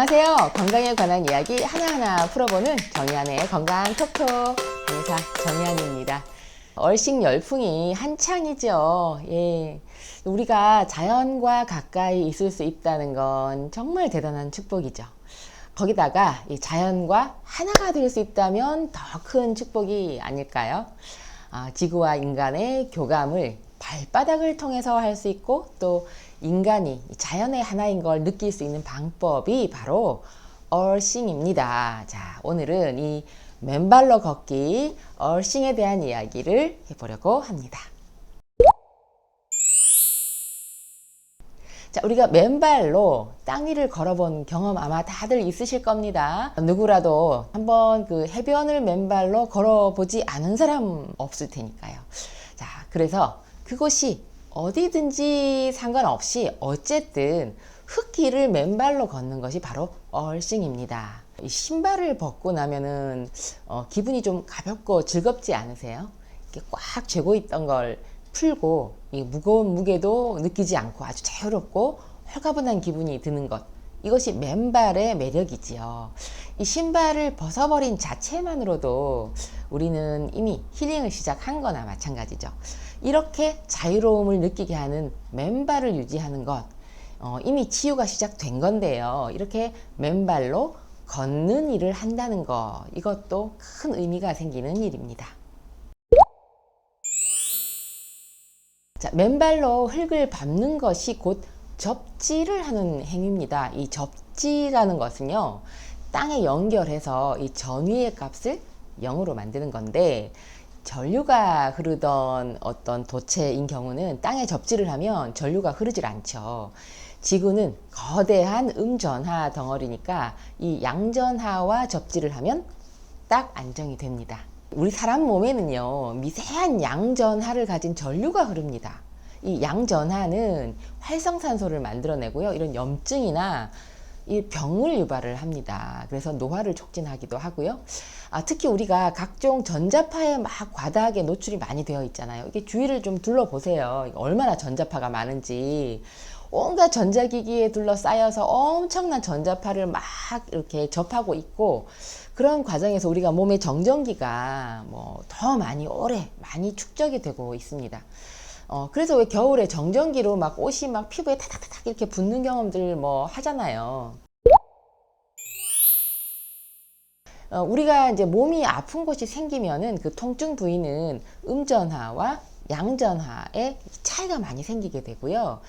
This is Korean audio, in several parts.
안녕하세요. 건강에 관한 이야기 하나하나 풀어보는 정의안의 건강 톡톡 강사 정의안입니다. 얼씬 열풍이 한창이죠. 예. 우리가 자연과 가까이 있을 수 있다는 건 정말 대단한 축복이죠. 거기다가 이 자연과 하나가 될 수 있다면 더 큰 축복이 아닐까요? 지구와 인간의 교감을 발바닥을 통해서 할 수 있고, 또 인간이 자연의 하나인 걸 느낄 수 있는 방법이 바로 얼싱입니다. 자, 오늘은 이 맨발로 걷기 얼싱에 대한 이야기를 해보려고 합니다. 자, 우리가 맨발로 땅 위를 걸어본 경험 아마 다들 있으실 겁니다. 누구라도 한번 그 해변을 맨발로 걸어보지 않은 사람 없을 테니까요. 자, 그래서 그곳이 어디든지 상관없이 어쨌든 흙길을 맨발로 걷는 것이 바로 얼싱입니다. 신발을 벗고 나면은 기분이 좀 가볍고 즐겁지 않으세요? 이렇게 꽉 쥐고 있던 걸 풀고 이 무거운 무게도 느끼지 않고 아주 자유롭고 홀가분한 기분이 드는 것, 이것이 맨발의 매력이지요. 이 신발을 벗어버린 자체만으로도 우리는 이미 힐링을 시작한 거나 마찬가지죠. 이렇게 자유로움을 느끼게 하는 맨발을 유지하는 것, 이미 치유가 시작된 건데요. 이렇게 맨발로 걷는 일을 한다는 것, 이것도 큰 의미가 생기는 일입니다. 자, 맨발로 흙을 밟는 것이 곧 접지를 하는 행위입니다. 이 접지라는 것은요, 땅에 연결해서 이 전위의 값을 0으로 만드는 건데, 전류가 흐르던 어떤 도체인 경우는 땅에 접지를 하면 전류가 흐르질 않죠. 지구는 거대한 음전하 덩어리니까 이 양전하와 접지를 하면 딱 안정이 됩니다. 우리 사람 몸에는요, 미세한 양전하를 가진 전류가 흐릅니다. 이 양전하는 활성산소를 만들어내고요, 이런 염증이나 이 병을 유발을 합니다. 그래서 노화를 촉진하기도 하고요. 특히 우리가 각종 전자파에 막 과다하게 노출이 많이 되어 있잖아요. 이게 주위를 좀 둘러보세요. 얼마나 전자파가 많은지. 온갖 전자기기에 둘러싸여서 엄청난 전자파를 막 이렇게 접하고 있고, 그런 과정에서 우리가 몸의 정전기가 더 많이 오래 많이 축적이 되고 있습니다. 그래서 왜 겨울에 정전기로 막 옷이 막 피부에 타닥타닥 이렇게 붙는 경험들 하잖아요. 우리가 이제 몸이 아픈 곳이 생기면은 그 통증 부위는 음전하와 양전하의 차이가 많이 생기게 되고요.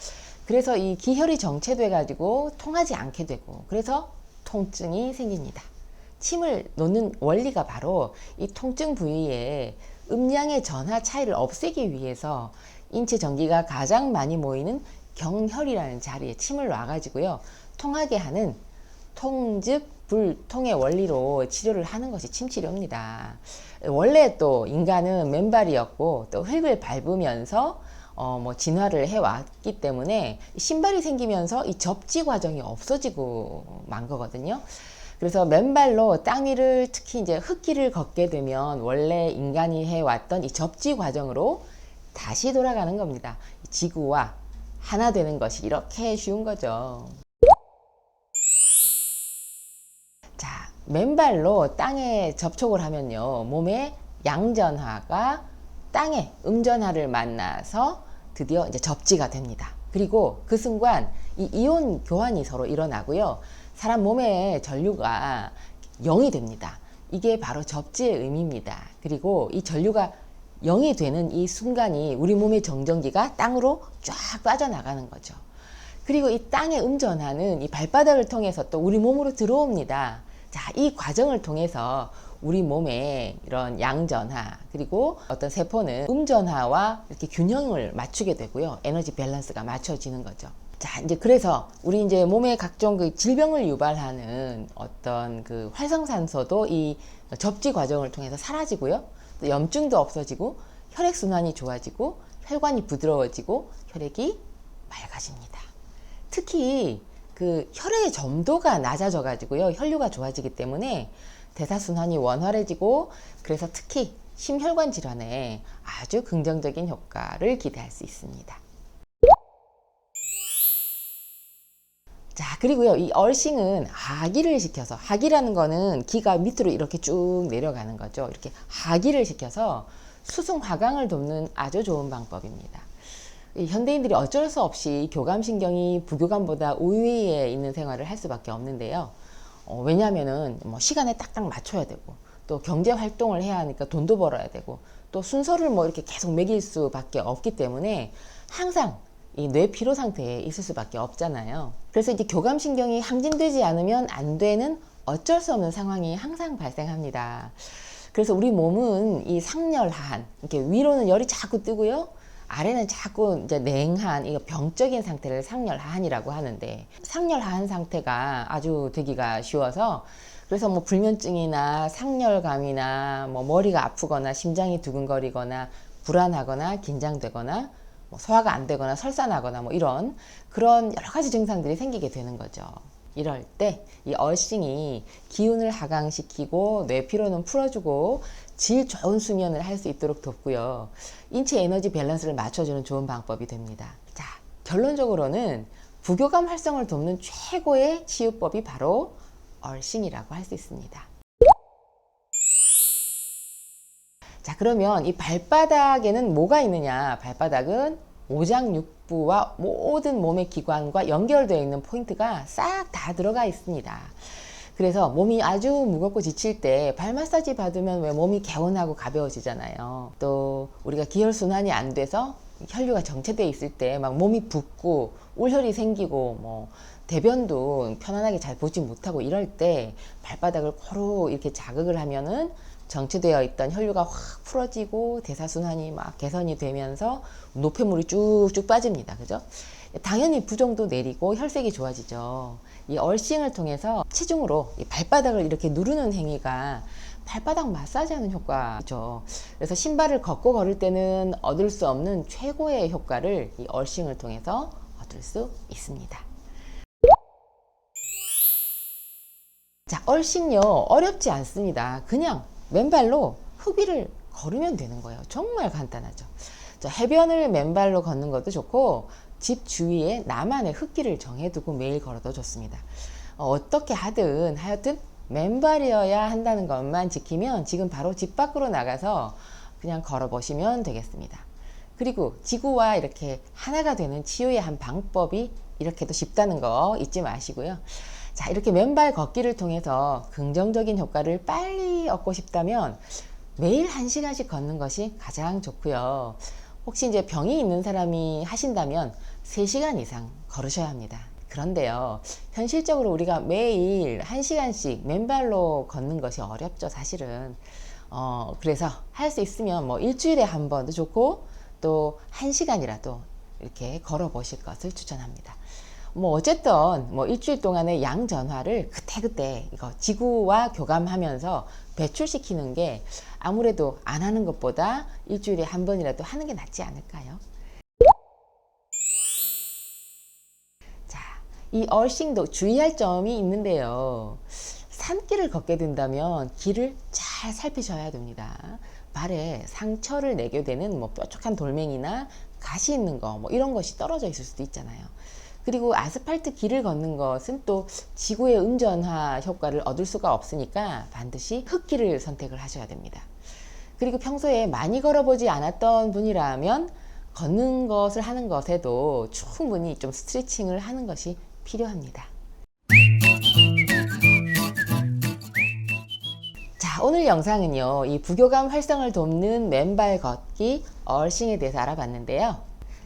그래서 이 기혈이 정체돼 가지고 통하지 않게 되고, 그래서 통증이 생깁니다. 침을 놓는 원리가 바로 이 통증 부위에 음양의 전하 차이를 없애기 위해서 인체 전기가 가장 많이 모이는 경혈이라는 자리에 침을 놔가지고요, 통하게 하는 통즉 불통의 원리로 치료를 하는 것이 침치료입니다. 원래 또 인간은 맨발이었고 또 흙을 밟으면서 진화를 해왔기 때문에 신발이 생기면서 이 접지 과정이 없어지고 만 거거든요. 그래서 맨발로 땅 위를, 특히 이제 흙길을 걷게 되면 원래 인간이 해왔던 이 접지 과정으로 다시 돌아가는 겁니다. 지구와 하나 되는 것이 이렇게 쉬운 거죠. 자, 맨발로 땅에 접촉을 하면요, 몸의 양전하가 땅의 음전하를 만나서 드디어 이제 접지가 됩니다. 그리고 그 순간 이 이온 교환이 서로 일어나고요, 사람 몸의 전류가 0이 됩니다. 이게 바로 접지의 의미입니다. 그리고 이 전류가 0이 되는 이 순간이 우리 몸의 정전기가 땅으로 쫙 빠져나가는 거죠. 그리고 이 땅의 음전하는 이 발바닥을 통해서 또 우리 몸으로 들어옵니다. 자, 이 과정을 통해서 우리 몸에 이런 양전하, 그리고 어떤 세포는 음전하와 이렇게 균형을 맞추게 되고요, 에너지 밸런스가 맞춰지는 거죠. 자, 이제 그래서 우리 이제 몸에 각종 그 질병을 유발하는 어떤 그 활성산소도 이 접지 과정을 통해서 사라지고요, 또 염증도 없어지고 혈액순환이 좋아지고 혈관이 부드러워지고 혈액이 맑아집니다. 특히 그 혈액의 점도가 낮아져 가지고요, 혈류가 좋아지기 때문에 대사순환이 원활해지고, 그래서 특히 심혈관 질환에 아주 긍정적인 효과를 기대할 수 있습니다. 자, 그리고요, 이 얼싱은 하기를 시켜서, 하기라는 거는 기가 밑으로 이렇게 쭉 내려가는 거죠. 이렇게 하기를 시켜서 수승 화강을 돕는 아주 좋은 방법입니다. 이 현대인들이 어쩔 수 없이 교감신경이 부교감보다 우위에 있는 생활을 할 수밖에 없는데요. 왜냐하면은 뭐 시간에 딱딱 맞춰야 되고, 또 경제 활동을 해야 하니까 돈도 벌어야 되고, 또 순서를 뭐 이렇게 계속 매길 수밖에 없기 때문에 항상 이 뇌 피로 상태에 있을 수밖에 없잖아요. 그래서 이제 교감신경이 항진되지 않으면 안 되는 어쩔 수 없는 상황이 항상 발생합니다. 그래서 우리 몸은 이 상열하한, 이렇게 위로는 열이 자꾸 뜨고요, 아래는 자꾸 이제 냉한, 이거 병적인 상태를 상열하한이라고 하는데, 상열하한 상태가 아주 되기가 쉬워서, 그래서 뭐 불면증이나 상열감이나 뭐 머리가 아프거나 심장이 두근거리거나 불안하거나 긴장되거나 뭐 소화가 안 되거나 설사나거나 뭐 이런 그런 여러 가지 증상들이 생기게 되는 거죠. 이럴 때 이 얼싱이 기운을 하강시키고 뇌 피로는 풀어주고 질 좋은 수면을 할 수 있도록 돕고요. 인체 에너지 밸런스를 맞춰주는 좋은 방법이 됩니다. 자, 결론적으로는 부교감 활성을 돕는 최고의 치유법이 바로 얼싱이라고 할 수 있습니다. 자, 그러면 이 발바닥에는 뭐가 있느냐? 발바닥은 오장육부와 모든 몸의 기관과 연결되어 있는 포인트가 싹 다 들어가 있습니다. 그래서 몸이 아주 무겁고 지칠 때 발 마사지 받으면 왜 몸이 개운하고 가벼워지잖아요. 또 우리가 기혈순환이 안 돼서 혈류가 정체되어 있을 때 막 몸이 붓고 울혈이 생기고 뭐 대변도 편안하게 잘 보지 못하고 이럴 때 발바닥을 고루 이렇게 자극을 하면은 정체되어 있던 혈류가 확 풀어지고 대사순환이 막 개선이 되면서 노폐물이 쭉쭉 빠집니다. 그죠? 당연히 부종도 내리고 혈색이 좋아지죠. 이 얼싱을 통해서 체중으로 이 발바닥을 이렇게 누르는 행위가 발바닥 마사지하는 효과죠. 그래서 신발을 걷고 걸을 때는 얻을 수 없는 최고의 효과를 이 얼싱을 통해서 얻을 수 있습니다. 자, 얼싱요, 어렵지 않습니다. 그냥 맨발로 흙 위를 걸으면 되는 거예요. 정말 간단하죠. 자, 해변을 맨발로 걷는 것도 좋고 집 주위에 나만의 흙길을 정해두고 매일 걸어도 좋습니다. 어떻게 하든 하여튼 맨발이어야 한다는 것만 지키면 지금 바로 집 밖으로 나가서 그냥 걸어보시면 되겠습니다. 그리고 지구와 이렇게 하나가 되는 치유의 한 방법이 이렇게도 쉽다는 거 잊지 마시고요. 자, 이렇게 맨발 걷기를 통해서 긍정적인 효과를 빨리 얻고 싶다면 매일 1시간씩 걷는 것이 가장 좋고요. 혹시 이제 병이 있는 사람이 하신다면 3시간 이상 걸으셔야 합니다. 그런데요, 현실적으로 우리가 매일 1시간씩 맨발로 걷는 것이 어렵죠, 사실은. 그래서 할 수 있으면 뭐 일주일에 한 번도 좋고 또 1시간이라도 이렇게 걸어 보실 것을 추천합니다. 뭐 어쨌든 뭐 일주일 동안의 양 전화를 그때그때 이거 지구와 교감하면서 배출시키는 게 아무래도 안 하는 것보다 일주일에 한 번이라도 하는 게 낫지 않을까요? 자, 이 얼싱도 주의할 점이 있는데요. 산길을 걷게 된다면 길을 잘 살피셔야 됩니다. 발에 상처를 내게 되는 뭐 뾰족한 돌멩이나 가시 있는 거 뭐 이런 것이 떨어져 있을 수도 있잖아요. 그리고 아스팔트 길을 걷는 것은 또 지구의 음전화 효과를 얻을 수가 없으니까 반드시 흙길을 선택을 하셔야 됩니다. 그리고 평소에 많이 걸어보지 않았던 분이라면 걷는 것을 하는 것에도 충분히 좀 스트레칭을 하는 것이 필요합니다. 자, 오늘 영상은요, 이 부교감 활성을 돕는 맨발 걷기 얼싱에 대해서 알아봤는데요.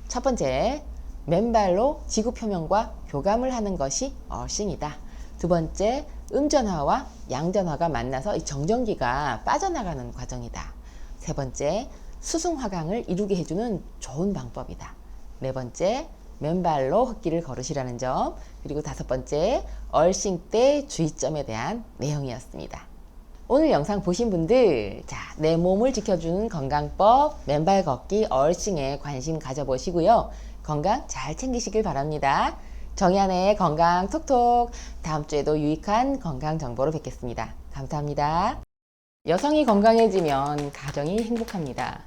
첫 번째, 맨발로 지구 표면과 교감을 하는 것이 얼싱이다. 두 번째, 음전화와 양전화가 만나서 이 정전기가 빠져나가는 과정이다. 세 번째, 수승화강을 이루게 해주는 좋은 방법이다. 네 번째, 맨발로 흙길을 걸으시라는 점. 그리고 다섯 번째, 얼싱 때 주의점에 대한 내용이었습니다. 오늘 영상 보신 분들, 자, 내 몸을 지켜주는 건강법, 맨발 걷기 얼싱에 관심 가져보시고요. 건강 잘 챙기시길 바랍니다. 정희안의 건강 톡톡, 다음 주에도 유익한 건강 정보로 뵙겠습니다. 감사합니다. 여성이 건강해지면 가정이 행복합니다.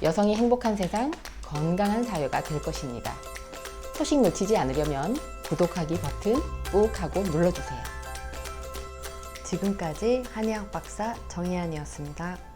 여성이 행복한 세상, 건강한 사회가 될 것입니다. 소식 놓치지 않으려면 구독하기 버튼 꾹 하고 눌러주세요. 지금까지 한의학 박사 정희안이었습니다.